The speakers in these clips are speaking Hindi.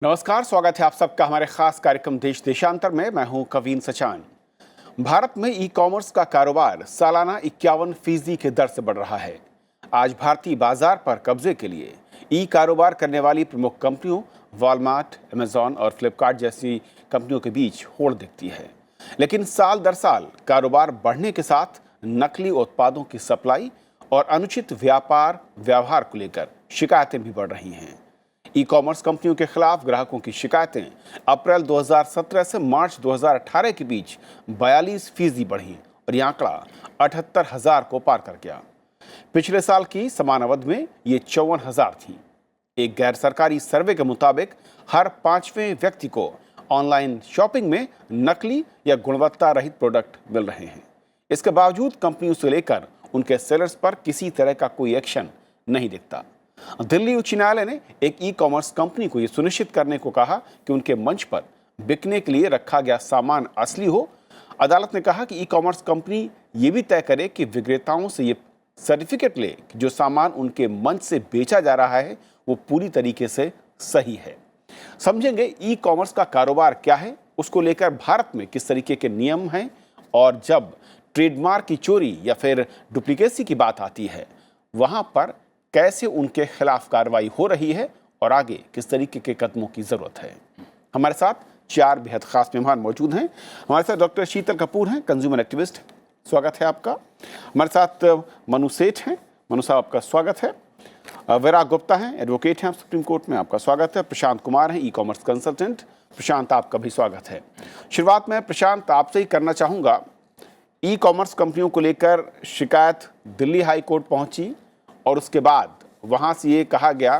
नमस्कार, स्वागत है आप सबका हमारे खास कार्यक्रम देश देशांतर में। मैं हूं कवीन सचान। भारत में ई कॉमर्स का कारोबार सालाना 51% की दर से बढ़ रहा है। आज भारतीय बाजार पर कब्जे के लिए ई कारोबार करने वाली प्रमुख कंपनियों वॉलमार्ट, अमेजॉन और फ्लिपकार्ट जैसी कंपनियों के बीच होड़ दिखती है। लेकिन साल दर साल कारोबार बढ़ने के साथ नकली उत्पादों की सप्लाई और अनुचित व्यापार व्यवहार को लेकर शिकायतें भी बढ़ रही हैं। ई कॉमर्स कंपनियों के खिलाफ ग्राहकों की शिकायतें अप्रैल 2017 से मार्च 2018 के बीच 42% बढ़ी और यह आंकड़ा 78,000 को पार कर गया। पिछले साल की समान अवधि में ये 54,000 थी। एक गैर सरकारी सर्वे के मुताबिक हर 5वें व्यक्ति को ऑनलाइन शॉपिंग में नकली या गुणवत्ता रहित प्रोडक्ट मिल रहे हैं। इसके बावजूद कंपनियों से लेकर उनके सेलर्स पर किसी तरह का कोई एक्शन नहीं दिखता। दिल्ली उच्च न्यायालय ने एक ई कॉमर्स कंपनी को यह सुनिश्चित करने को कहा कि उनके मंच पर बिकने के लिए रखा गया सामान असली हो। अदालत ने कहा कि ई कॉमर्स कंपनी ये भी तय करे कि विक्रेताओं से ये सर्टिफिकेट ले कि जो सामान उनके मंच से बेचा जा रहा है वो पूरी तरीके से सही है। समझेंगे ई कॉमर्स का कारोबार क्या है, उसको लेकर भारत में किस तरीके के नियम हैं, और जब ट्रेडमार्क की चोरी या फिर डुप्लीकेसी की बात आती है वहां पर कैसे उनके खिलाफ कार्रवाई हो रही है और आगे किस तरीके के कदमों की जरूरत है। हमारे साथ 4 बेहद खास मेहमान मौजूद हैं। हमारे साथ डॉक्टर शीतल कपूर हैं, कंज्यूमर एक्टिविस्ट, स्वागत है आपका। हमारे साथ मनु सेठ हैं, मनु साहब आपका स्वागत है। विराग गुप्ता हैं, एडवोकेट हैं आप सुप्रीम कोर्ट में, आपका स्वागत है। प्रशांत कुमार हैं, ई कॉमर्स कंसल्टेंट, प्रशांत आपका भी स्वागत है। शुरुआत में प्रशांत आपसे ही करना चाहूँगा। ई कॉमर्स कंपनियों को लेकर शिकायत दिल्ली हाई कोर्ट पहुंची और उसके बाद वहां से ये कहा गया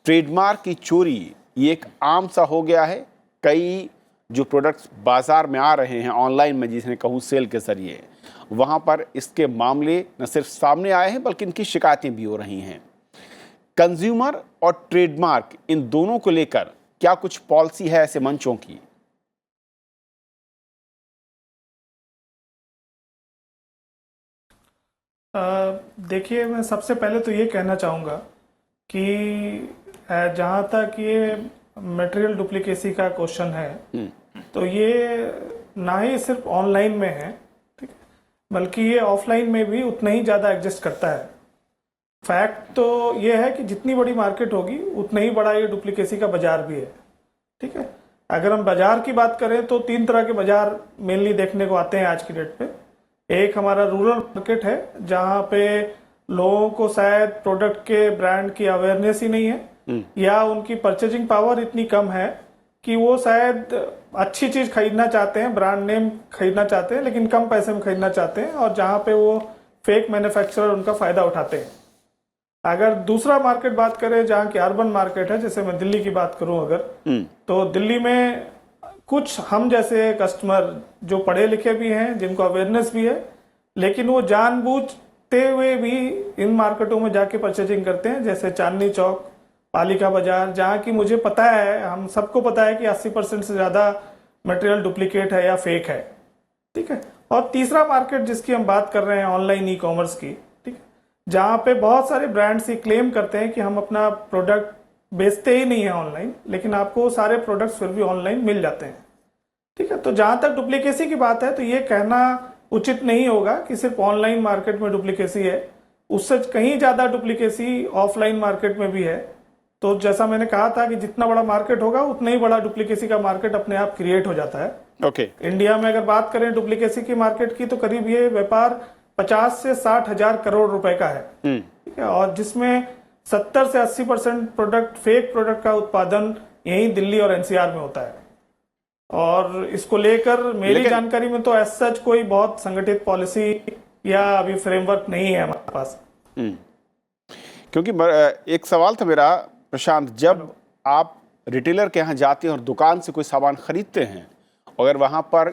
ट्रेडमार्क की चोरी ये एक आम सा हो गया है। कई जो प्रोडक्ट्स बाजार में आ रहे हैं ऑनलाइन में, जिसने कहूँ सेल के जरिए, वहां पर इसके मामले न सिर्फ सामने आए हैं बल्कि इनकी शिकायतें भी हो रही हैं। कंज्यूमर और ट्रेडमार्क इन दोनों को लेकर क्या कुछ पॉलिसी है ऐसे मंचों की? देखिए, मैं सबसे पहले तो ये कहना चाहूँगा कि जहाँ तक ये मटेरियल डुप्लीकेसी का क्वेश्चन है तो ये ना ही सिर्फ ऑनलाइन में है, ठीक है, बल्कि ये ऑफलाइन में भी उतना ही ज़्यादा एग्जिस्ट करता है। फैक्ट तो ये है कि जितनी बड़ी मार्केट होगी उतना ही बड़ा ये डुप्लीकेसी का बाजार भी है, ठीक है। अगर हम बाजार की बात करें तो 3 तरह के बाजार मेनली देखने को आते हैं आज की डेट पे। एक हमारा रूरल मार्केट है जहाँ पे लोगों को शायद प्रोडक्ट के ब्रांड की अवेयरनेस ही नहीं है या उनकी परचेजिंग पावर इतनी कम है कि वो शायद अच्छी चीज खरीदना चाहते हैं, ब्रांड नेम खरीदना चाहते हैं, लेकिन कम पैसे में खरीदना चाहते हैं, और जहाँ पे वो फेक मैन्युफैक्चरर उनका फायदा उठाते हैं। अगर दूसरा मार्केट बात करें जहाँ की अर्बन मार्केट है, जैसे मैं दिल्ली की बात करूं अगर, तो दिल्ली में कुछ हम जैसे कस्टमर जो पढ़े लिखे भी हैं, जिनको अवेयरनेस भी है, लेकिन वो जानबूझते हुए भी इन मार्केटों में जाके परचेजिंग करते हैं, जैसे चांदनी चौक, पालिका बाजार, जहाँ की मुझे पता है, हम सबको पता है कि 80% से ज्यादा मटेरियल डुप्लीकेट है या फेक है, ठीक है। और तीसरा मार्केट जिसकी हम बात कर रहे हैं ऑनलाइन ई कॉमर्स की, ठीक है, जहाँ पे बहुत सारे ब्रांड्स ये क्लेम करते हैं कि हम अपना प्रोडक्ट बेचते ही नहीं है ऑनलाइन, लेकिन आपको सारे प्रोडक्ट्स फिर भी ऑनलाइन मिल जाते हैं, ठीक है। तो जहां तक डुप्लीकेसी की बात है तो ये कहना उचित नहीं होगा कि सिर्फ ऑनलाइन मार्केट में डुप्लीकेसी है, उससे कहीं ज्यादा डुप्लीकेसी ऑफलाइन मार्केट में भी है। तो जैसा मैंने कहा था कि जितना बड़ा मार्केट होगा उतना ही बड़ा डुप्लीकेसी का मार्केट अपने आप क्रिएट हो जाता है। ओके। इंडिया में अगर बात करें डुप्लीकेसी की मार्केट की तो करीब ये व्यापार 50 से 60 हजार करोड़ रुपए का है, ठीक है, और जिसमें 70 से 80% प्रोडक्ट, फेक प्रोडक्ट का उत्पादन यहीं दिल्ली और एनसीआर में होता है। और इसको लेकर मेरी जानकारी में तो ऐसा सच कोई बहुत संगठित पॉलिसी या अभी फ्रेमवर्क नहीं है हमारे पास। क्योंकि एक सवाल था मेरा प्रशांत, जब आप रिटेलर के यहाँ जाते हैं और दुकान से कोई सामान खरीदते हैं, अगर वहाँ पर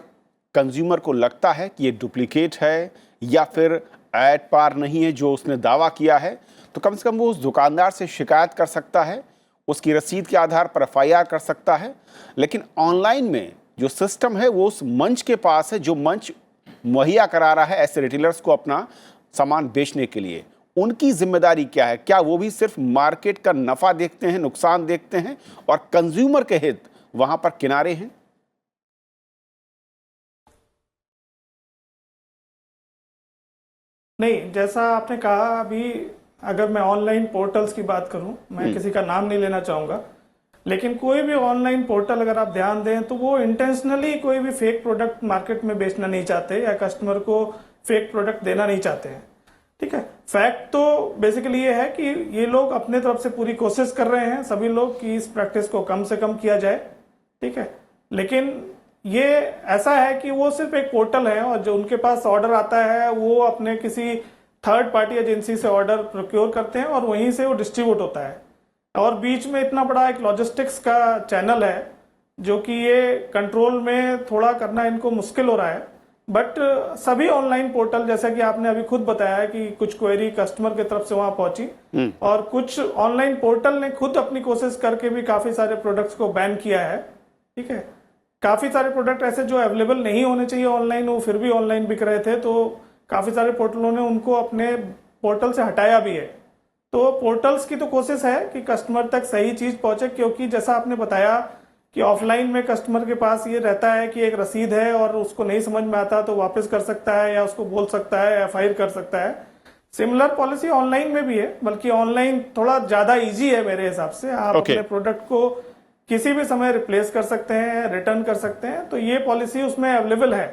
कंज्यूमर को लगता है कि ये डुप्लीकेट है या फिर ऐड पार नहीं है जो उसने दावा किया है, तो कम से कम वो उस दुकानदार से शिकायत कर सकता है, उसकी रसीद के आधार पर एफआईआर कर सकता है। लेकिन ऑनलाइन में जो सिस्टम है वो उस मंच के पास है जो मंच मुहैया करा रहा है ऐसे रिटेलर्स को अपना सामान बेचने के लिए। उनकी जिम्मेदारी क्या है? क्या वो भी सिर्फ मार्केट का नफा देखते हैं, नुकसान देखते हैं और कंज्यूमर के हित वहां पर किनारे हैं? नहीं, जैसा आपने कहा अभी, अगर मैं ऑनलाइन पोर्टल्स की बात करूं, मैं किसी का नाम नहीं लेना चाहूंगा, लेकिन कोई भी ऑनलाइन पोर्टल अगर आप ध्यान दें तो वो इंटेंशनली कोई भी फेक प्रोडक्ट मार्केट में बेचना नहीं चाहते या कस्टमर को फेक प्रोडक्ट देना नहीं चाहते हैं। ठीक है, फैक्ट तो बेसिकली ये है कि ये लोग अपने तरफ से पूरी कोशिश कर रहे हैं सभी लोग कि इस प्रैक्टिस को कम से कम किया जाए। ठीक है, लेकिन ये ऐसा है कि वो सिर्फ एक पोर्टल है और जो उनके पास ऑर्डर आता है वो अपने किसी थर्ड पार्टी एजेंसी से ऑर्डर प्रोक्योर करते हैं और वहीं से वो डिस्ट्रीब्यूट होता है। और बीच में इतना बड़ा एक लॉजिस्टिक्स का चैनल है जो कि ये कंट्रोल में थोड़ा करना इनको मुश्किल हो रहा है। बट सभी ऑनलाइन पोर्टल, जैसा कि आपने अभी खुद बताया कि कुछ क्वेरी कस्टमर की तरफ से वहां पहुंची और कुछ ऑनलाइन पोर्टल ने खुद अपनी कोशिश करके भी काफी सारे प्रोडक्ट्स को बैन किया है। ठीक है, काफी सारे प्रोडक्ट ऐसे जो अवेलेबल नहीं होने चाहिए ऑनलाइन, वो फिर भी ऑनलाइन बिक रहे थे, तो काफी सारे पोर्टलों ने उनको अपने पोर्टल से हटाया भी है। तो पोर्टल्स की तो कोशिश है कि कस्टमर तक सही चीज पहुंचे, क्योंकि जैसा आपने बताया कि ऑफलाइन में कस्टमर के पास ये रहता है कि एक रसीद है और उसको नहीं समझ में आता तो वापस कर सकता है या उसको बोल सकता है या फाइल कर सकता है। सिमिलर पॉलिसी ऑनलाइन में भी है, बल्कि ऑनलाइन थोड़ा ज्यादा इजी है मेरे हिसाब से। आप अपने प्रोडक्ट को किसी भी समय रिप्लेस कर सकते हैं, रिटर्न कर सकते हैं, तो ये पॉलिसी उसमें अवेलेबल है।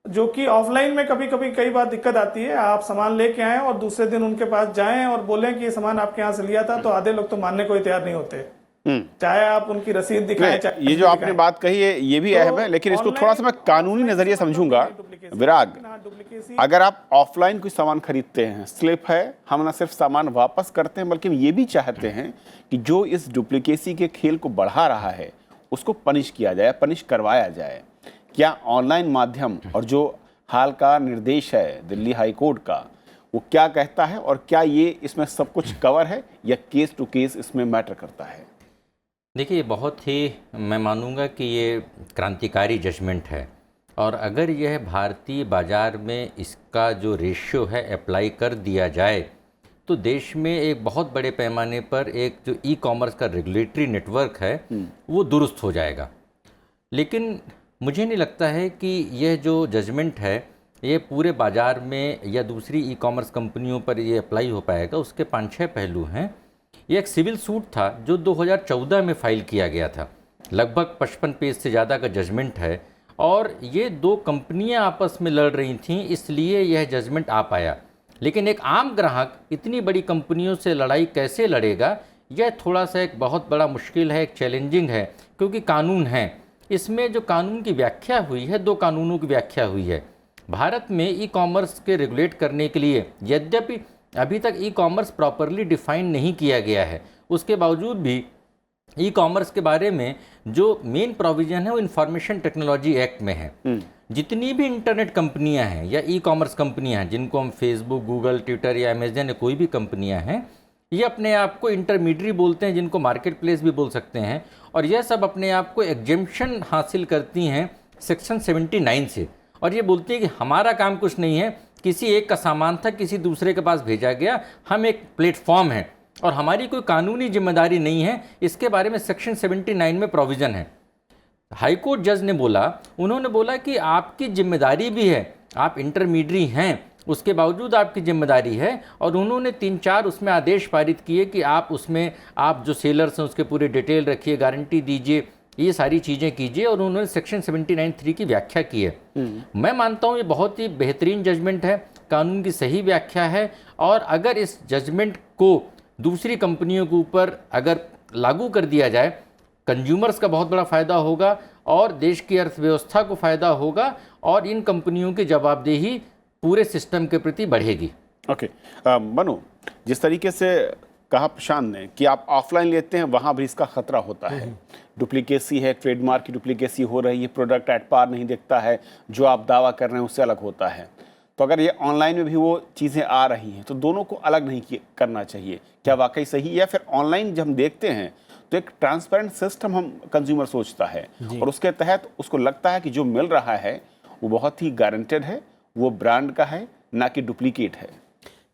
जो कि ऑफलाइन में कभी कभी कई बार दिक्कत आती है, आप सामान लेके आए और दूसरे दिन उनके पास जाएं और बोलें कि ये सामान आपके यहाँ से लिया था, तो आधे लोग तो मानने को तैयार नहीं होते, चाहे आप उनकी रसीद दिखाएं। ये जो आपने बात कही है ये भी अहम है, लेकिन इसको थोड़ा सा मैं कानूनी नजरिए समझूंगा। विराग, अगर आप ऑफलाइन कोई सामान खरीदते हैं, स्लिप है, हम ना सिर्फ सामान वापस करते हैं बल्कि ये भी चाहते हैं कि जो इस डुप्लीकेसी के खेल को बढ़ा रहा है उसको पनिश किया जाए, पनिश करवाया जाए। क्या ऑनलाइन माध्यम और जो हाल का निर्देश है दिल्ली हाई कोर्ट का, वो क्या कहता है और क्या ये इसमें सब कुछ कवर है या केस टू केस इसमें मैटर करता है? देखिए, बहुत ही मैं मानूंगा कि ये क्रांतिकारी जजमेंट है और अगर यह भारतीय बाज़ार में इसका जो रेशियो है अप्लाई कर दिया जाए तो देश में एक बहुत बड़े पैमाने पर एक जो ई कॉमर्स का रेगुलेटरी नेटवर्क है वो दुरुस्त हो जाएगा। लेकिन मुझे नहीं लगता है कि यह जो जजमेंट है ये पूरे बाज़ार में या दूसरी ई कॉमर्स कंपनियों पर ये अप्लाई हो पाएगा। उसके 5-6 पहलू हैं। ये एक सिविल सूट था जो 2014 में फाइल किया गया था, लगभग 55 पेज से ज़्यादा का जजमेंट है और ये 2 कंपनियां आपस में लड़ रही थीं, इसलिए यह जजमेंट आ पाया। लेकिन एक आम ग्राहक इतनी बड़ी कंपनियों से लड़ाई कैसे लड़ेगा, यह थोड़ा सा एक बहुत बड़ा मुश्किल है, एक चैलेंजिंग है, क्योंकि कानून है। इसमें जो कानून की व्याख्या हुई है, 2 कानूनों की व्याख्या हुई है। भारत में ई कॉमर्स के रेगुलेट करने के लिए यद्यपि अभी तक ई कॉमर्स प्रॉपरली डिफाइन नहीं किया गया है, उसके बावजूद भी ई कॉमर्स के बारे में जो मेन प्रोविजन है वो इंफॉर्मेशन टेक्नोलॉजी एक्ट में है। जितनी भी इंटरनेट कंपनियां हैं या ई कॉमर्स कंपनियां हैं, जिनको हम फेसबुक, गूगल, ट्विटर या अमेजन या कोई भी कंपनियां हैं, ये अपने आप को इंटरमीडिएट बोलते हैं, जिनको मार्केट प्लेस भी बोल सकते हैं, और यह सब अपने आप को एग्जेम्पशन हासिल करती हैं सेक्शन 79 से, और ये बोलती है कि हमारा काम कुछ नहीं है, किसी एक का सामान था किसी दूसरे के पास भेजा गया, हम एक प्लेटफॉर्म हैं और हमारी कोई कानूनी जिम्मेदारी नहीं है। इसके बारे में सेक्शन 79 में प्रोविज़न है। हाई कोर्ट जज ने बोला, उन्होंने बोला कि आपकी जिम्मेदारी भी है, आप इंटरमीडियरी हैं, उसके बावजूद आपकी जिम्मेदारी है, और उन्होंने 3-4 उसमें आदेश पारित किए कि आप उसमें आप जो सेलर्स हैं उसके पूरे डिटेल रखिए, गारंटी दीजिए, ये सारी चीज़ें कीजिए, और उन्होंने सेक्शन 79(3) की व्याख्या की है। मैं मानता हूँ ये बहुत ही बेहतरीन जजमेंट है, कानून की सही व्याख्या है, और अगर इस जजमेंट को दूसरी कंपनियों के ऊपर अगर लागू कर दिया जाए, कंज्यूमर्स का बहुत बड़ा फ़ायदा होगा और देश की अर्थव्यवस्था को फ़ायदा होगा और इन कंपनियों की जवाबदेही पूरे सिस्टम के प्रति बढ़ेगी। ओके, मनु, जिस तरीके से कहा प्रशांत ने कि आप ऑफलाइन लेते हैं वहाँ भी इसका खतरा होता है, डुप्लीकेसी है, ट्रेडमार्क की डुप्लीकेसी हो रही है, प्रोडक्ट एट पार नहीं दिखता है, जो आप दावा कर रहे हैं उससे अलग होता है। तो अगर ये ऑनलाइन में भी वो चीज़ें आ रही हैं तो दोनों को अलग नहीं करना चाहिए, क्या वाकई सही है? या फिर ऑनलाइन जब हम देखते हैं तो एक ट्रांसपेरेंट सिस्टम हम कंज्यूमर सोचता है और उसके तहत उसको लगता है कि जो मिल रहा है वो बहुत ही गारंटेड है, वो ब्रांड का है, ना कि डुप्लीकेट है।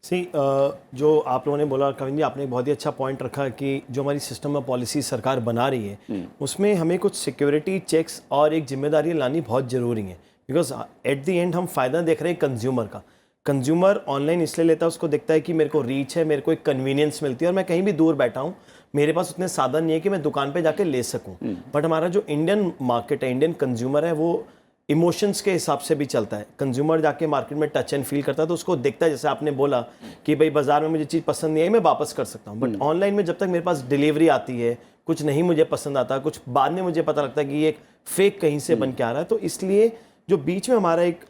जो आप लोगों ने बोला कविन जी, आपने एक बहुत ही अच्छा पॉइंट रखा कि जो हमारी सिस्टम में पॉलिसी सरकार बना रही है उसमें हमें कुछ सिक्योरिटी चेक्स और एक जिम्मेदारी लानी बहुत ज़रूरी है। बिकॉज एट द एंड हम फ़ायदा देख रहे हैं कंज्यूमर का। कंज्यूमर ऑनलाइन इसलिए लेता है, उसको देखता है कि मेरे को रीच है, मेरे को एक कन्वीनियंस मिलती है और मैं कहीं भी दूर बैठा हूँ, मेरे पास उतने साधन नहीं है कि मैं दुकान पे जाके ले सकूँ। बट हमारा जो इंडियन मार्केट है, इंडियन कंज्यूमर है, वो इमोशंस के हिसाब से भी चलता है। कंज्यूमर जाके मार्केट में टच एंड फील करता है तो उसको देखता है, जैसे आपने बोला कि भाई बाजार में मुझे चीज़ पसंद नहीं आई, मैं वापस कर सकता हूँ। बट ऑनलाइन में जब तक मेरे पास डिलीवरी आती है, कुछ नहीं मुझे पसंद आता, कुछ बाद में मुझे पता लगता है कि ये एक फेक कहीं से बन के आ रहा है। तो इसलिए जो बीच में हमारा एक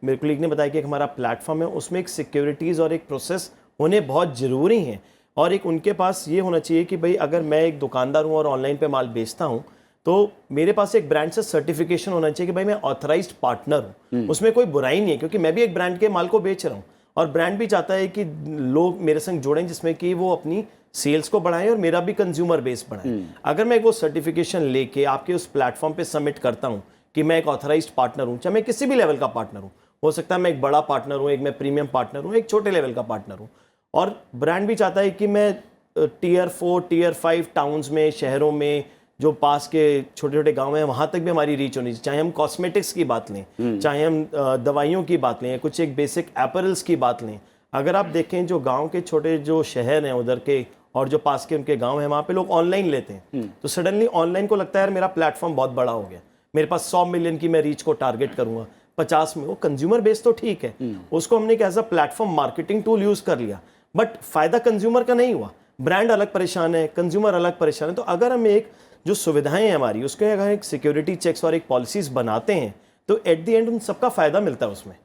मेरे कोलीग ने बताया कि एक हमारा प्लेटफॉर्म है, उसमें एक सिक्योरिटीज़ और एक प्रोसेस होने बहुत ज़रूरी हैं। और एक उनके पास ये होना चाहिए कि भाई अगर मैं एक दुकानदार हूँ और ऑनलाइन पे माल बेचता हूँ तो मेरे पास एक ब्रांड से सर्टिफिकेशन होना चाहिए कि भाई मैं ऑथराइज्ड पार्टनर हूँ। उसमें कोई बुराई नहीं है, क्योंकि मैं भी एक ब्रांड के माल को बेच रहा हूँ और ब्रांड भी चाहता है कि लोग मेरे संग जुड़ें, जिसमें कि वो अपनी सेल्स को बढ़ाएं और मेरा भी कंज्यूमर बेस बढ़ाएं। अगर मैं वो सर्टिफिकेशन लेके आपके उस प्लेटफॉर्म पे सबमिट करता हूँ कि मैं एक ऑथराइज्ड पार्टनर हूँ, चाहे मैं किसी भी लेवल का पार्टनर हूँ, हो सकता है मैं एक बड़ा पार्टनर हूँ, एक मैं प्रीमियम पार्टनर हूँ, एक छोटे लेवल का पार्टनर हूँ, और ब्रांड भी चाहता है कि मैं टियर 4 टियर 5 टाउन्स में, शहरों में, जो पास के छोटे छोटे गांव हैं, वहाँ तक भी हमारी रीच होनी चाहिए। चाहे हम कॉस्मेटिक्स की बात लें, चाहे हम दवाइयों की बात लें, कुछ एक बेसिक एपरल्स की बात लें। अगर आप देखें जो गांव के छोटे जो शहर हैं उधर के और जो पास के उनके गांव हैं, वहाँ पे लोग ऑनलाइन लेते हैं। तो सडनली ऑनलाइन को लगता है यार मेरा प्लेटफॉर्म बहुत बड़ा हो गया, मेरे पास 100 मिलियन की मैं रीच को टारगेट करूँगा, 50 में। वो कंज्यूमर बेस तो ठीक है, उसको हमने एक as a platform marketing tool use कर लिया, बट फ़ायदा कंज्यूमर का नहीं हुआ। ब्रांड अलग परेशान है, कंज्यूमर अलग परेशान है। तो अगर हम एक जो सुविधाएं हैं हमारी, उसके अगर एक सिक्योरिटी चेक्स और एक पॉलिसीज बनाते हैं तो एट द एंड उन सबका फ़ायदा मिलता है उसमें।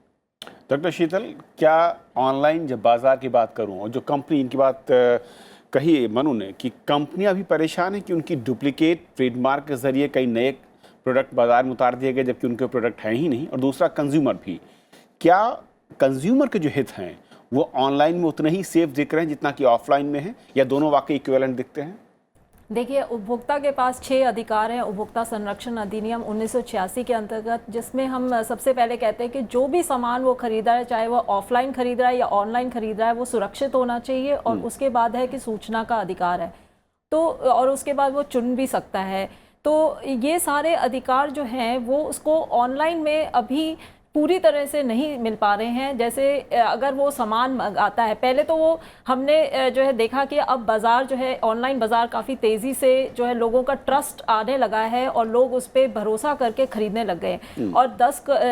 डॉक्टर शीतल, क्या ऑनलाइन जब बाजार की बात करूं और जो कंपनी, इनकी बात कही मनु ने कि कंपनियां भी परेशान हैं कि उनकी डुप्लीकेट ट्रेडमार्क के जरिए कई नए प्रोडक्ट बाजार में उतार दिए गए जबकि उनके प्रोडक्ट हैं ही नहीं, और दूसरा कंज्यूमर भी, क्या कंज्यूमर के जो हित हैं वो ऑनलाइन में उतने ही सेफ दिख रहे हैं जितना कि ऑफलाइन में है, या दोनों वाकई इक्विवेलेंट दिखते हैं? देखिए, उपभोक्ता के पास 6 अधिकार हैं उपभोक्ता संरक्षण अधिनियम 1986 के अंतर्गत, जिसमें हम सबसे पहले कहते हैं कि जो भी सामान वो खरीद रहा है, चाहे वो ऑफलाइन खरीद रहा है या ऑनलाइन खरीद रहा है, वो सुरक्षित होना चाहिए। और उसके बाद है कि सूचना का अधिकार है, तो और उसके बाद वो चुन भी सकता है। तो ये सारे अधिकार जो हैं वो उसको ऑनलाइन में अभी पूरी तरह से नहीं मिल पा रहे हैं। जैसे अगर वो सामान आता है, पहले तो वो हमने जो है देखा कि अब बाज़ार जो है, ऑनलाइन बाज़ार काफ़ी तेज़ी से जो है लोगों का ट्रस्ट आने लगा है और लोग उस पर भरोसा करके ख़रीदने लग गए। और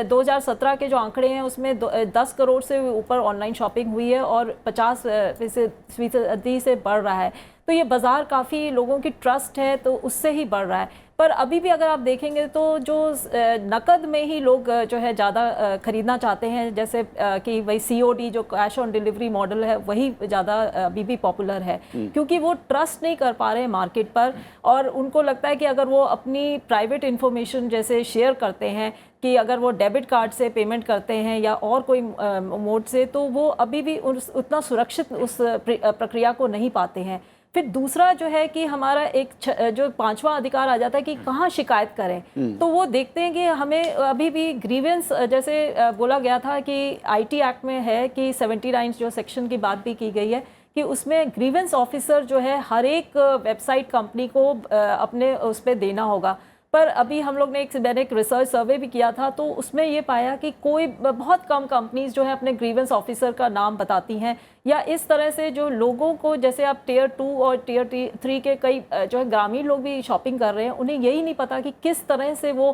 2017 के जो आंकड़े हैं उसमें 10 करोड़ से ऊपर ऑनलाइन शॉपिंग हुई है और 50% से बढ़ रहा है। तो ये बाज़ार काफ़ी लोगों की ट्रस्ट है तो उससे ही बढ़ रहा है। पर अभी भी अगर आप देखेंगे तो जो नकद में ही लोग जो है ज़्यादा ख़रीदना चाहते हैं, जैसे कि वही COD जो कैश ऑन डिलीवरी मॉडल है वही ज़्यादा अभी भी पॉपुलर है, क्योंकि वो ट्रस्ट नहीं कर पा रहे हैं मार्केट पर। और उनको लगता है कि अगर वो अपनी प्राइवेट इन्फॉर्मेशन जैसे शेयर करते हैं कि अगर वो डेबिट कार्ड से पेमेंट करते हैं या और कोई मोड से, तो वो अभी भी उतना सुरक्षित उस प्रक्रिया को नहीं पाते हैं। फिर दूसरा जो है कि हमारा एक जो 5वां अधिकार आ जाता है कि कहाँ शिकायत करें। तो वो देखते हैं कि हमें अभी भी ग्रीवेंस, जैसे बोला गया था कि IT एक्ट में है कि 79 जो सेक्शन की बात भी की गई है कि उसमें ग्रीवेंस ऑफिसर जो है हर एक वेबसाइट कंपनी को अपने उस पर देना होगा। पर अभी हम लोग ने मैंने एक रिसर्च सर्वे भी किया था, तो उसमें ये पाया कि कोई बहुत कम कंपनीज जो है अपने ग्रीवेंस ऑफिसर का नाम बताती हैं, या इस तरह से जो लोगों को, जैसे आप टियर 2 और टियर 3 के कई जो है ग्रामीण लोग भी शॉपिंग कर रहे हैं, उन्हें यही नहीं पता कि किस तरह से वो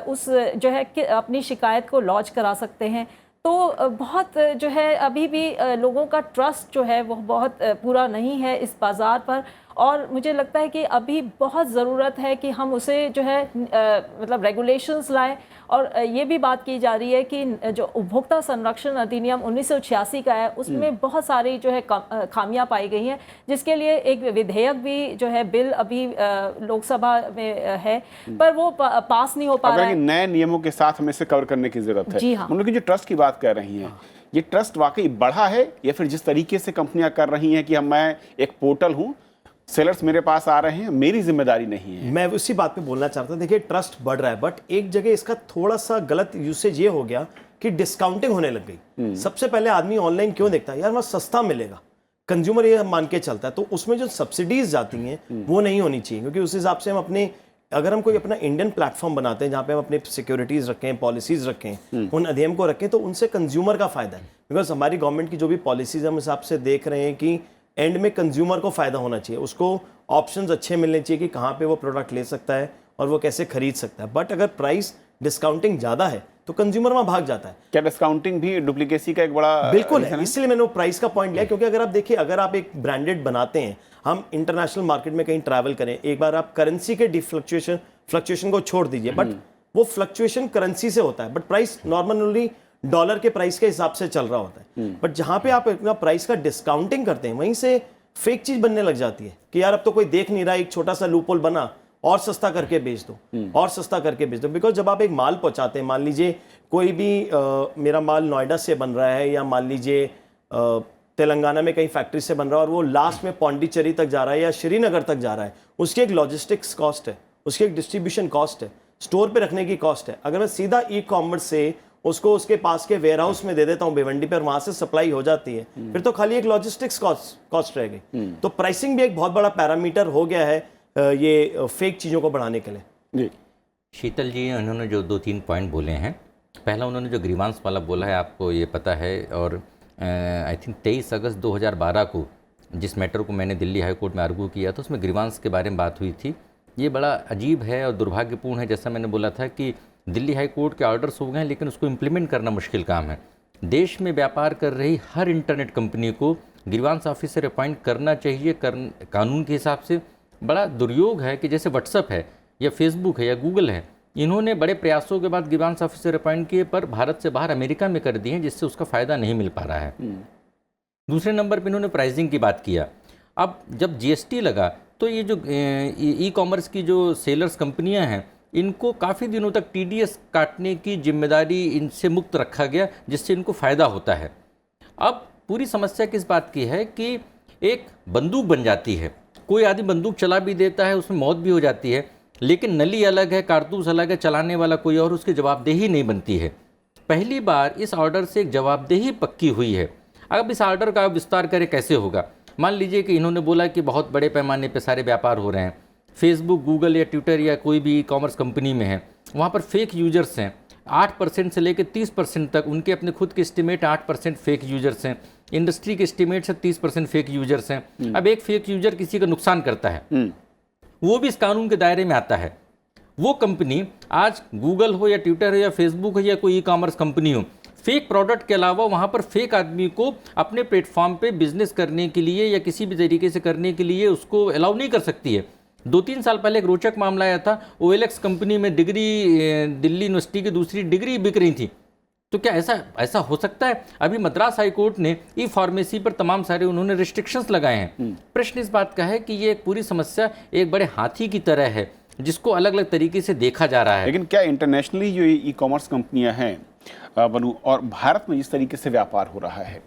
उस जो है अपनी शिकायत को लॉन्च करा सकते हैं। तो बहुत जो है अभी भी लोगों का ट्रस्ट जो है वो बहुत पूरा नहीं है इस बाज़ार पर, और मुझे लगता है कि अभी बहुत ज़रूरत है कि हम उसे जो है मतलब रेगुलेशंस लाएं। और ये भी बात की जा रही है कि जो उपभोक्ता संरक्षण अधिनियम 1986 का है उसमें बहुत सारी जो है खामियां पाई गई हैं, जिसके लिए एक विधेयक भी जो है बिल अभी लोकसभा में है, पर वो पास नहीं हो पा रहा है। नए नियमों के साथ हमें इसे कवर करने की जरूरत है। जी हाँ। हम लोग जो ट्रस्ट की बात कर रही हैं, ये ट्रस्ट वाकई बढ़ा है या फिर जिस तरीके से कंपनियां कर रही हैं कि मैं एक पोर्टल हूं, सेलर्स मेरे पास आ रहे हैं, मेरी जिम्मेदारी नहीं है? मैं उसी बात पे बोलना चाहता हूं। देखिए, ट्रस्ट बढ़ रहा है, बट एक जगह इसका थोड़ा सा गलत यूसेज ये हो गया कि डिस्काउंटिंग होने लग गई। सबसे पहले आदमी ऑनलाइन क्यों देखता है, यार वहाँ सस्ता मिलेगा, कंज्यूमर ये मान के चलता है। तो उसमें जो सब्सिडीज जाती हैं वो नहीं होनी चाहिए, क्योंकि उस हिसाब से हम अपने, अगर हम कोई अपना इंडियन प्लेटफॉर्म बनाते हैं जहाँ पे हम अपने सिक्योरिटीज रखें, पॉलिसीज रखें, उन अधिनियम को रखें, तो उनसे कंज्यूमर का फायदा है। बिकॉज हमारी गवर्नमेंट की जो भी पॉलिसीज हम हिसाब से देख रहे हैं कि एंड में कंज्यूमर को फायदा होना चाहिए, उसको ऑप्शंस अच्छे मिलने चाहिए कि कहाँ पे वो प्रोडक्ट ले सकता है और वो कैसे खरीद सकता है। बट अगर प्राइस डिस्काउंटिंग ज़्यादा है तो कंज्यूमर वहाँ भाग जाता है। क्या डिस्काउंटिंग भी डुप्लीकेसी का एक बड़ा बिल्कुल reason है, इसलिए मैंने वो प्राइस का पॉइंट लिया, क्योंकि अगर आप देखिए, अगर आप एक ब्रांडेड बनाते हैं, हम इंटरनेशनल मार्केट में कहीं ट्रैवल करें, एक बार आप करेंसी के फ्लक्चुएशन को छोड़ दीजिए, बट वो फ्लक्चुएशन करेंसी से होता है, बट प्राइस नॉर्मली डॉलर के प्राइस के हिसाब से चल रहा होता है। बट जहां पे आप अपना प्राइस का डिस्काउंटिंग करते हैं, वहीं से फेक चीज बनने लग जाती है कि यार अब तो कोई देख नहीं रहा, एक छोटा सा लूपहोल बना और सस्ता करके बेच दो, और सस्ता करके बेच दो। बिकॉज जब आप एक माल पहुंचाते हैं, मान लीजिए कोई भी मेरा माल नोएडा से बन रहा है, या मान लीजिए तेलंगाना में कहीं फैक्ट्री से बन रहा है और वो लास्ट में पौंडीचेरी तक जा रहा है या श्रीनगर तक जा रहा है, उसकी एक लॉजिस्टिक्स कॉस्ट है, उसकी एक डिस्ट्रीब्यूशन कॉस्ट है, स्टोर पे रखने की कॉस्ट है। अगर मैं सीधा ई कॉमर्स से उसको उसके पास के वेयर हाउस में दे देता हूँ भिवंडी पर, वहां से सप्लाई हो जाती है, फिर तो खाली एक लॉजिस्टिक्स कॉस्ट रह गई। तो प्राइसिंग भी एक बहुत बड़ा पैरामीटर हो गया है ये फेक चीज़ों को बढ़ाने के लिए। जी शीतल जी, उन्होंने जो 2-3 पॉइंट बोले हैं, पहला उन्होंने जो ग्रीवांस वाला बोला है, आपको ये पता है, और आई थिंक 23 अगस्त 2012 को जिस मैटर को मैंने दिल्ली हाई कोर्ट में आर्गू किया था, उसमें ग्रीवांस के बारे में बात हुई थी। ये बड़ा अजीब है और दुर्भाग्यपूर्ण है, जैसा मैंने बोला था कि दिल्ली हाई कोर्ट के ऑर्डर्स हो गए, लेकिन उसको इम्प्लीमेंट करना मुश्किल काम है। देश में व्यापार कर रही हर इंटरनेट कंपनी को ग्रीवांस ऑफिसर अपॉइंट करना चाहिए कानून के हिसाब से। बड़ा दुर्योग है कि जैसे व्हाट्सअप है या फेसबुक है या गूगल है, इन्होंने बड़े प्रयासों के बाद ग्रीवांस ऑफिसर अपॉइंट किए, पर भारत से बाहर अमेरिका में कर दिए हैं, जिससे उसका फ़ायदा नहीं मिल पा रहा है। दूसरे नंबर पर इन्होंने प्राइसिंग की बात किया। अब जब जीएसटी लगा तो ये जो ई कॉमर्स की जो सेलर्स कंपनियां हैं, इनको काफ़ी दिनों तक टीडीएस काटने की जिम्मेदारी इनसे मुक्त रखा गया, जिससे इनको फ़ायदा होता है। अब पूरी समस्या किस बात की है कि एक बंदूक बन जाती है, कोई आदमी बंदूक चला भी देता है, उसमें मौत भी हो जाती है, लेकिन नली अलग है, कारतूस अलग है, चलाने वाला कोई और, उसकी जवाबदेही नहीं बनती है। पहली बार इस ऑर्डर से एक जवाबदेही पक्की हुई है। अब इस ऑर्डर का विस्तार करें कैसे होगा? मान लीजिए कि इन्होंने बोला कि बहुत बड़े पैमाने पे सारे व्यापार हो रहे हैं, फेसबुक, गूगल या ट्विटर या कोई भी ई कॉमर्स कंपनी में है, वहाँ पर फेक यूजर्स हैं 8% से लेकर 30% तक, उनके अपने खुद के एस्टिमेट 8% फेक यूजर्स हैं, इंडस्ट्री के एस्टिमेट से 30% फेक यूजर्स हैं। अब एक फेक यूजर किसी का नुकसान करता है, वो भी इस कानून के दायरे में आता है। वो कंपनी आज गूगल हो या ट्विटर हो या फेसबुक हो या कोई ई कॉमर्स कंपनी हो, फेक प्रोडक्ट के अलावा वहाँ पर फेक आदमी को अपने प्लेटफॉर्म पे बिजनेस करने के लिए या किसी भी तरीके से करने के लिए उसको अलाउ नहीं कर सकती है। 2-3 साल पहले एक रोचक मामला आया था, OLX कंपनी में डिग्री, दिल्ली यूनिवर्सिटी की दूसरी डिग्री बिक रही थी। तो क्या ऐसा हो सकता है? अभी मद्रास हाई कोर्ट ने ई फार्मेसी पर तमाम सारे उन्होंने रिस्ट्रिक्शंस लगाए हैं। प्रश्न इस बात का है कि ये एक पूरी समस्या एक बड़े हाथी की तरह है, जिसको अलग अलग तरीके से देखा जा रहा है। लेकिन क्या इंटरनेशनली जो ई कॉमर्स कंपनियां हैं बनू, और भारत में जिस तरीके से व्यापार हो रहा है,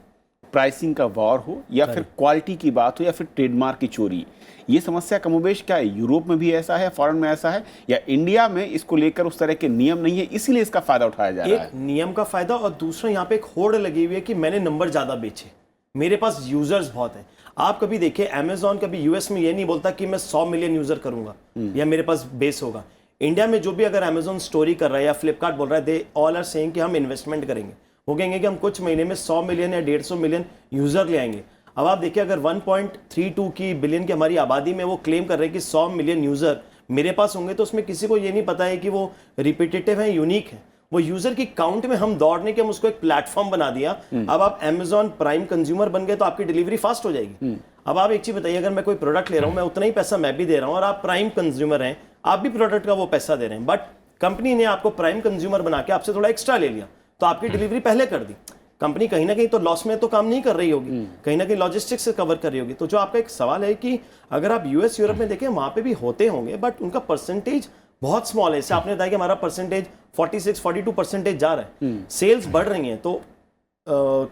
प्राइसिंग का वॉर हो या फिर क्वालिटी की बात हो या फिर ट्रेडमार्क की चोरी, ये समस्या कमोबेश क्या है? यूरोप में भी ऐसा है, फॉरेन में ऐसा है, या इंडिया में इसको लेकर उस तरह के नियम नहीं है, इसीलिए इसका फायदा उठाया जा रहा है? एक नियम का फायदा, और दूसरा यहाँ पे एक होड़ लगी हुई है कि मैंने नंबर ज्यादा बेचे, मेरे पास यूजर्स बहुत हैं। आप कभी देखिए, अमेजॉन कभी यूएस में ये नहीं बोलता कि मैं 100 मिलियन यूजर करूंगा या मेरे पास बेस होगा। इंडिया में जो भी अगर अमेजॉन स्टोरी कर रहा है या फ्लिपकार्ट बोल रहा है, दे ऑल आर सेइंग कि हम इन्वेस्टमेंट करेंगे, वो कहेंगे कि हम कुछ महीने में 100 मिलियन या 150 मिलियन यूजर ले आएंगे। अब आप देखिए, अगर 1.32 की बिलियन की हमारी आबादी में वो क्लेम कर रहे हैं कि 100 मिलियन यूजर मेरे पास होंगे, तो उसमें किसी को ये नहीं पता है कि वो रिपीटेटिव है, यूनिक है। वो यूजर की काउंट में हम दौड़ने के हम उसको एक प्लेटफॉर्म बना दिया। अब आप अमेजॉन प्राइम कंज्यूमर बन गए तो आपकी डिलीवरी फास्ट हो जाएगी। अब आप एक चीज बताइए, अगर मैं कोई प्रोडक्ट ले रहा हूं, मैं उतना ही पैसा मैं भी दे रहा हूं, और आप प्राइम कंज्यूमर हैं, आप भी प्रोडक्ट का वो पैसा दे रहे हैं, बट कंपनी ने आपको प्राइम कंज्यूमर बना के आपसे थोड़ा एक्स्ट्रा ले लिया, तो आपकी डिलीवरी पहले कर दी। कंपनी कहीं ना कहीं तो लॉस में तो काम नहीं कर रही होगी, कहीं ना कहीं लॉजिस्टिक्स से कवर कर रही होगी। तो जो आपका एक सवाल है कि अगर आप यूएस यूरोप में देखें, वहां पे भी होते होंगे, बट उनका परसेंटेज बहुत स्मॉल है। जैसे आपने बताया कि हमारा परसेंटेज 46-42% जा रहा है, सेल्स बढ़ रही हैं, तो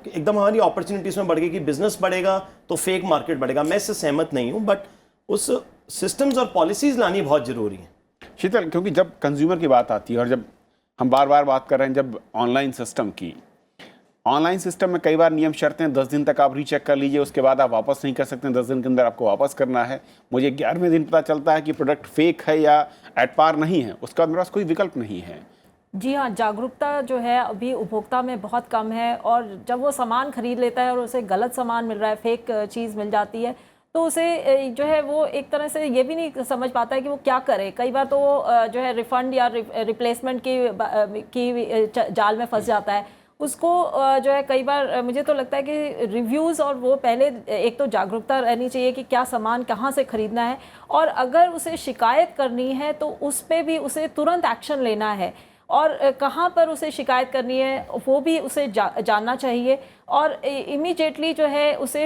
एकदम हमारी अपॉर्चुनिटीज में बढ़ गई कि बिजनेस बढ़ेगा तो फेक मार्केट बढ़ेगा। मैं इससे सहमत नहीं हूं, बट उस सिस्टम्स और पॉलिसीज लानी बहुत जरूरी है। शीतल, क्योंकि जब कंज्यूमर की बात आती है और जब हम बार बार बात कर रहे हैं जब ऑनलाइन सिस्टम की, ऑनलाइन सिस्टम में कई बार नियम शर्तें 10 दिन तक आप रीचेक कर लीजिए, उसके बाद आप वापस नहीं कर सकते, 10 दिन के अंदर आपको वापस करना है। मुझे 11वें दिन पता चलता है कि प्रोडक्ट फेक है या एट पार नहीं है, उसका मेरे पास कोई विकल्प नहीं है। जी हाँ, जागरूकता जो है अभी उपभोक्ता में बहुत कम है, और जब वो सामान खरीद लेता है और उसे गलत सामान मिल रहा है, फेक चीज़ मिल जाती है, तो उसे जो है वो एक तरह से ये भी नहीं समझ पाता है कि वो क्या करे। कई बार तो वो जो है रिफ़ंड या रिप्लेसमेंट की जाल में फंस जाता है। उसको जो है कई बार मुझे तो लगता है कि रिव्यूज़ और वो पहले एक तो जागरूकता रहनी चाहिए कि क्या सामान कहाँ से ख़रीदना है, और अगर उसे शिकायत करनी है तो उस पर भी उसे तुरंत एक्शन लेना है, और कहाँ पर उसे शिकायत करनी है वो भी उसे जानना चाहिए, और इमीडिएटली जो है उसे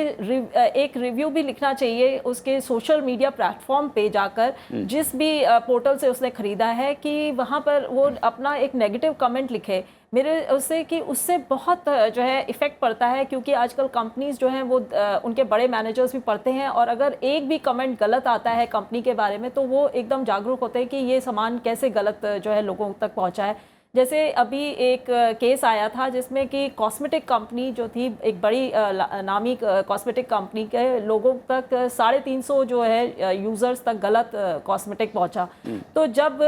एक रिव्यू भी लिखना चाहिए उसके सोशल मीडिया प्लेटफॉर्म पे जाकर, जिस भी पोर्टल से उसने ख़रीदा है, कि वहाँ पर वो अपना एक नेगेटिव कमेंट लिखे मेरे उससे, कि उससे बहुत जो है इफ़ेक्ट पड़ता है। क्योंकि आजकल कंपनीज़ जो हैं वो उनके बड़े मैनेजर्स भी पढ़ते हैं, और अगर एक भी कमेंट गलत आता है कंपनी के बारे में तो वो एकदम जागरूक होते हैं कि ये सामान कैसे गलत जो है लोगों तक पहुंचा है। जैसे अभी एक केस आया था जिसमें कि कॉस्मेटिक कंपनी जो थी, एक बड़ी नामी कॉस्मेटिक कंपनी के लोगों तक 350 जो है यूज़र्स तक गलत कॉस्मेटिक पहुंचा। तो जब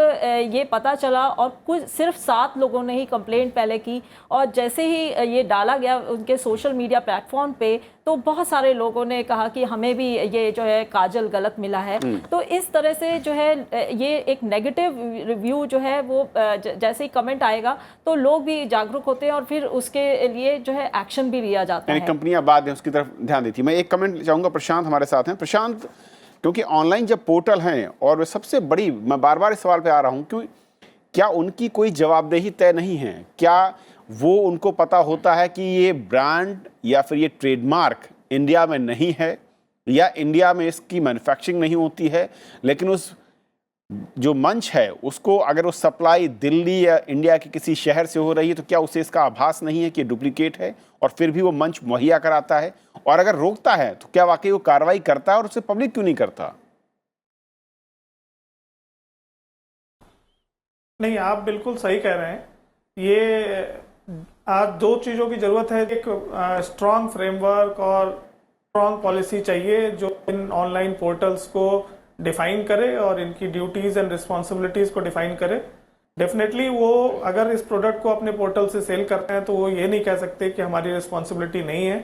ये पता चला, और कुछ सिर्फ 7 लोगों ने ही कंप्लेंट पहले की, और जैसे ही ये डाला गया उनके सोशल मीडिया प्लेटफॉर्म पे, तो बहुत सारे लोगों ने कहा कि हमें भी ये जो है काजल गलत मिला है। तो इस तरह से जो है ये एक नेगेटिव रिव्यू जो है वो जैसे ही कमेंट आएगा तो लोग भी जागरूक होते हैं, और फिर उसके लिए जो है एक्शन भी लिया जाता है। कंपनियां बाद में उसकी तरफ ध्यान देती है। मैं एक कमेंट चाहूँगा, प्रशांत हमारे साथ हैं। प्रशांत, क्योंकि ऑनलाइन जब पोर्टल हैं और वे सबसे बड़ी, मैं बार बार इस सवाल पे आ रहा हूँ, क्यों क्या उनकी कोई जवाबदेही तय नहीं है? क्या वो उनको पता होता है कि ये ब्रांड या फिर ये ट्रेडमार्क इंडिया में नहीं है, या इंडिया में इसकी मैन्युफैक्चरिंग नहीं होती है, लेकिन उस जो मंच है उसको अगर वो सप्लाई दिल्ली या इंडिया के किसी शहर से हो रही है तो क्या उसे इसका आभास नहीं है कि डुप्लीकेट है, और फिर भी वो मंच मुहैया कराता है? और अगर रोकता है तो क्या वाकई वो कार्रवाई करता है, और उसे पब्लिक क्यों नहीं करता? नहीं, आप बिल्कुल सही कह रहे हैं। ये आज 2 चीज़ों की ज़रूरत है। एक स्ट्रॉन्ग फ्रेमवर्क और स्ट्रॉन्ग पॉलिसी चाहिए जो इन ऑनलाइन पोर्टल्स को डिफाइन करे और इनकी ड्यूटीज़ एंड रिस्पॉन्सिबिलिटीज़ को डिफाइन करे। डेफिनेटली वो अगर इस प्रोडक्ट को अपने पोर्टल से सेल करते हैं तो वो ये नहीं कह सकते कि हमारी रिस्पॉन्सिबिलिटी नहीं है,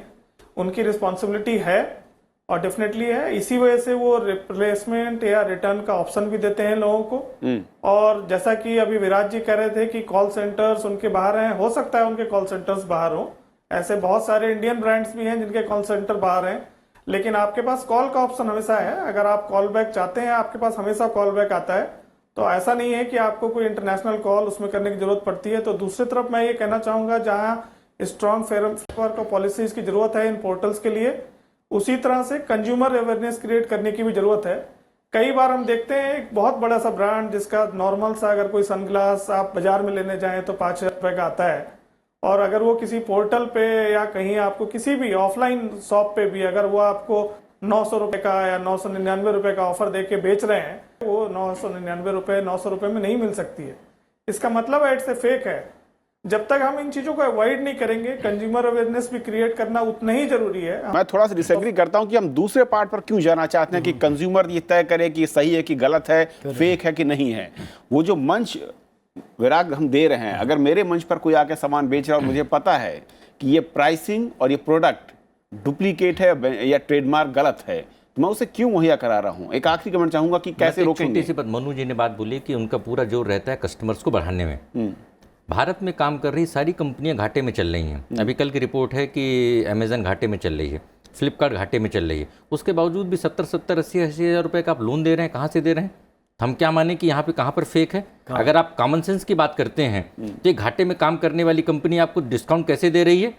उनकी रिस्पॉन्सिबिलिटी है, और डेफिनेटली है। इसी वजह से वो रिप्लेसमेंट या रिटर्न का ऑप्शन भी देते हैं लोगों को। और जैसा कि अभी विराज जी कह रहे थे कि कॉल सेंटर्स उनके बाहर हैं, हो सकता है उनके कॉल सेंटर्स बाहर हो, ऐसे बहुत सारे इंडियन ब्रांड्स भी हैं जिनके कॉल सेंटर बाहर हैं, लेकिन आपके पास कॉल का ऑप्शन हमेशा है। अगर आप कॉल बैक चाहते हैं, आपके पास हमेशा कॉल बैक आता है, तो ऐसा नहीं है कि आपको कोई इंटरनेशनल कॉल उसमें करने की जरूरत पड़ती है। तो दूसरी तरफ मैं ये कहना चाहूंगा, जहां स्ट्रॉन्ग फ्रेमवर्क और पॉलिसीज की जरूरत है इन पोर्टल्स के लिए, उसी तरह से कंज्यूमर अवेयरनेस क्रिएट करने की भी जरूरत है। कई बार हम देखते हैं एक बहुत बड़ा सा ब्रांड जिसका नॉर्मल सा अगर कोई सनग्लास आप बाजार में लेने जाएं तो 5,000 रुपए का आता है, और अगर वो किसी पोर्टल पे या कहीं आपको किसी भी ऑफलाइन शॉप पे भी अगर वो आपको 900 रुपए का या 999 रुपए का ऑफर देके बेच रहे हैं, वो 999 रुपए 900 रुपए में नहीं मिल सकती है। इसका मतलब है इट्स ए फेक है। जब तक हम इन चीजों को अवॉइड नहीं करेंगे, कंज्यूमर अवेयरनेस भी क्रिएट करना उतना ही जरूरी है। मैं थोड़ा सा डिसएग्री करता हूं कि हम दूसरे पार्ट पर क्यों जाना चाहते हैं कि कंज्यूमर ये तय करे कि सही है कि गलत है, फेक है कि नहीं है। वो जो मंच विराग हम दे रहे हैं, अगर मेरे मंच पर कोई आके सामान बेच रहा है और मुझे पता है कि ये प्राइसिंग और ये प्रोडक्ट डुप्लीकेट है या ट्रेडमार्क गलत है, तो मैं उसे क्यों मुहैया करा रहा हूं? एक आखिरी कमेंट चाहूंगा कि कैसे रोकेंगे? छोटी सी बात मनु जी ने बात बोली कि उनका पूरा जोर रहता है कस्टमर्स को बढ़ाने में। भारत में काम कर रही सारी कंपनियां घाटे में चल रही हैं। अभी कल की रिपोर्ट है कि अमेजन घाटे में चल रही है, फ्लिपकार्ट घाटे में चल रही है। उसके बावजूद भी 70-80 हज़ार रुपए का आप लोन दे रहे हैं। कहाँ से दे रहे हैं? हम क्या माने कि यहाँ पे कहाँ पर फेक है? अगर आप कॉमन सेंस की बात करते हैं तो एक घाटे में काम करने वाली कंपनी आपको डिस्काउंट कैसे दे रही है?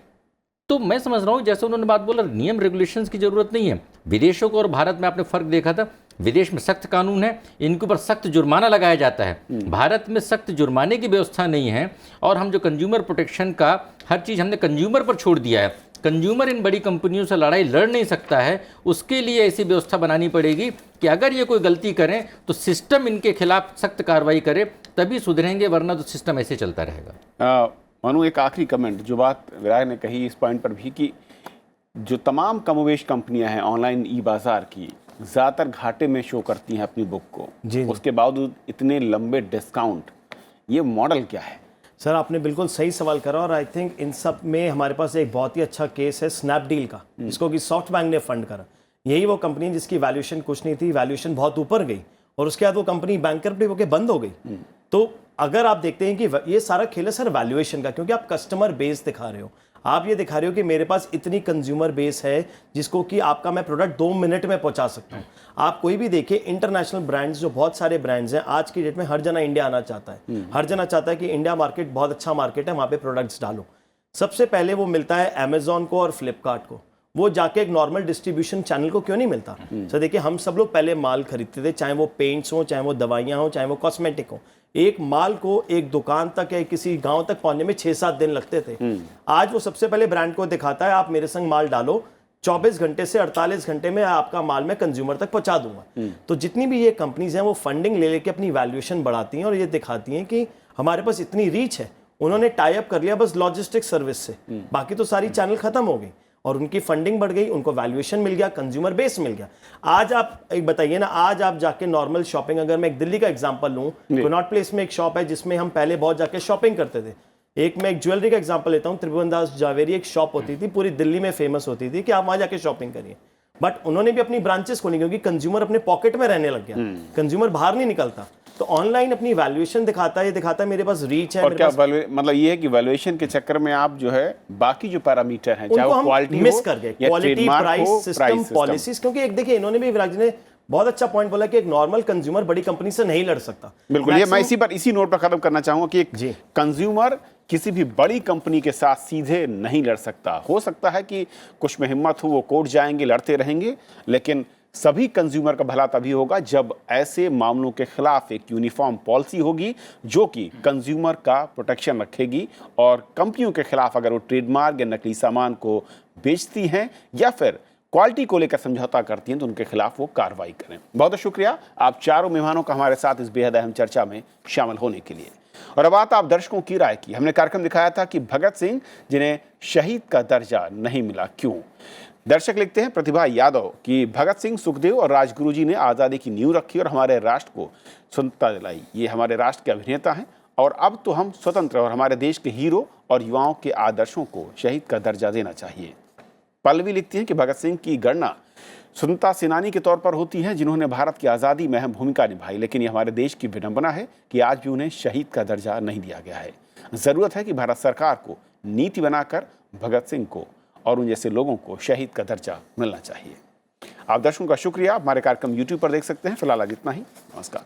तो मैं समझ रहा हूँ जैसे उन्होंने बात बोला, नियम रेगुलेशंस की जरूरत नहीं है। विदेशों को और भारत में आपने फर्क देखा था, विदेश में सख्त कानून है, इनके ऊपर सख्त जुर्माना लगाया जाता है। भारत में सख्त जुर्माने की व्यवस्था नहीं है, और हम जो कंज्यूमर प्रोटेक्शन का हर चीज़ हमने कंज्यूमर पर छोड़ दिया है। कंज्यूमर इन बड़ी कंपनियों से लड़ाई लड़ नहीं सकता है, उसके लिए ऐसी व्यवस्था बनानी पड़ेगी कि अगर ये कोई गलती करें तो सिस्टम इनके खिलाफ सख्त कार्रवाई करे, तभी सुधरेंगे, वरना तो सिस्टम ऐसे चलता रहेगा। मनु, एक आखिरी कमेंट, जो बात विराग ने कही इस पॉइंट पर भी कि जो तमाम कमोवेश कंपनियां हैं ऑनलाइन ई बाजार की, ज़्यादातर घाटे में शो करती हैं अपनी बुक को, उसके बावजूद इतने लंबे डिस्काउंट, ये मॉडल क्या है? सर आपने बिल्कुल सही सवाल करा, और आई थिंक इन सब में हमारे पास एक बहुत ही अच्छा केस है स्नैपडील का, जिसको कि सॉफ्ट बैंक ने फंड करा। यही वो कंपनी जिसकी वैल्यूएशन कुछ नहीं थी, वैल्यूएशन बहुत ऊपर गई और उसके बाद वो कंपनी बैंकरप्ट होकर बंद हो गई। तो अगर आप देखते हैं कि ये सारा खेल है सर वैल्यूएशन का, क्योंकि आप कस्टमर बेस दिखा रहे हो, आप ये दिखा रहे हो कि मेरे पास इतनी कंज्यूमर बेस है जिसको कि आपका मैं प्रोडक्ट 2 मिनट में पहुंचा सकता हूं। आप कोई भी देखिए इंटरनेशनल ब्रांड्स, जो बहुत सारे ब्रांड्स हैं आज की डेट में, हर जना इंडिया आना चाहता है, हर जना चाहता है कि इंडिया मार्केट बहुत अच्छा मार्केट है, वहां पे प्रोडक्ट्स डालो। सबसे पहले वो मिलता है अमेजोन को और फ्लिपकार्ट को, वो जाके एक नॉर्मल डिस्ट्रीब्यूशन चैनल को क्यों नहीं मिलता? सर देखिए, हम सब लोग पहले माल खरीदते थे, चाहे वो पेंट्स हो, चाहे वो दवाइयाँ हो, चाहे वो कॉस्मेटिक हो, एक माल को एक दुकान तक या किसी गांव तक पहुंचने में 6-7 दिन लगते थे। आज वो सबसे पहले ब्रांड को दिखाता है, आप मेरे संग माल डालो, 24 घंटे से 48 घंटे में आपका माल मैं कंज्यूमर तक पहुंचा दूंगा। तो जितनी भी ये कंपनीज हैं वो फंडिंग ले लेके अपनी वैल्यूएशन बढ़ाती हैं और ये दिखाती हैं कि हमारे पास इतनी रीच है। उन्होंने टाई अप कर लिया बस लॉजिस्टिक्स सर्विस से, बाकी तो सारी चैनल खत्म हो गई और उनकी फंडिंग बढ़ गई, उनको वैल्यूएशन मिल गया, कंज्यूमर बेस मिल गया। आज आप एक बताइए ना, आज आप जाके नॉर्मल शॉपिंग, अगर मैं एक दिल्ली का एग्जांपल लूं, कनॉट प्लेस में एक शॉप है जिसमें हम पहले बहुत जाके शॉपिंग करते थे। एक मैं एक ज्वेलरी का एग्जांपल लेता हूं, त्रिभुवन दास जावेरी एक शॉप होती थी, पूरी दिल्ली में फेमस होती थी कि आप वहां जाके शॉपिंग करिए, बट उन्होंने भी अपनी ब्रांचेस खोली क्योंकि कंज्यूमर अपने पॉकेट में रहने लग गया, कंज्यूमर बाहर नहीं निकलता। तो ऑनलाइन अपनी वैल्यूएशन दिखाता है, ये दिखाता है मेरे पास रीच है। और क्या मतलब ये है कि वैल्यूएशन के चक्कर में आप जो है बाकी जो पैरामीटर हैं, चाहे वो क्वालिटी मिस कर गए, क्वालिटी, प्राइस, सिस्टम, पॉलिसीज। क्योंकि एक देखिए, इन्होंने भी विराज जी ने बहुत अच्छा पॉइंट बोला कि एक नॉर्मल कंज्यूमर बड़ी कंपनी से नहीं लड़ सकता। बिल्कुल, ये मैं इसी नोट पर खत्म करना चाहूंगा कि एक कंज्यूमर किसी भी बड़ी कंपनी के साथ सीधे नहीं लड़ सकता। हो सकता है कि कुछ में हिम्मत हो, वो कोर्ट जाएंगे, लड़ते रहेंगे, लेकिन सभी कंज्यूमर का भला तभी होगा जब ऐसे मामलों के खिलाफ एक यूनिफॉर्म पॉलिसी होगी जो कि कंज्यूमर का प्रोटेक्शन रखेगी, और कंपनियों के खिलाफ अगर वो ट्रेडमार्क या नकली सामान को बेचती हैं या फिर क्वालिटी को लेकर समझौता करती हैं तो उनके खिलाफ वो कार्रवाई करें। बहुत बहुत शुक्रिया आप चारों मेहमानों का हमारे साथ इस बेहद अहम चर्चा में शामिल होने के लिए। और अब बात आप दर्शकों की राय की। हमने कार्यक्रम दिखाया था कि भगत सिंह जिन्हें शहीद का दर्जा नहीं मिला क्यों। दर्शक लिखते हैं प्रतिभा यादव कि भगत सिंह, सुखदेव और राजगुरु जी ने आज़ादी की नींव रखी और हमारे राष्ट्र को स्वतंत्रता दिलाई। ये हमारे राष्ट्र के अभिनेता हैं और अब तो हम स्वतंत्र और हमारे देश के हीरो और युवाओं के आदर्शों को शहीद का दर्जा देना चाहिए। पल्लवी लिखती हैं कि भगत सिंह की गणना स्वतंत्रता सेनानी के तौर पर होती है जिन्होंने भारत की आज़ादी में अहम भूमिका निभाई, लेकिन ये हमारे देश की विडंबना है कि आज भी उन्हें शहीद का दर्जा नहीं दिया गया है। ज़रूरत है कि भारत सरकार को नीति बनाकर भगत सिंह को और उन जैसे लोगों को शहीद का दर्जा मिलना चाहिए। आप दर्शकों का शुक्रिया। हमारे कार्यक्रम YouTube पर देख सकते हैं। फिलहाल आज इतना ही। नमस्कार।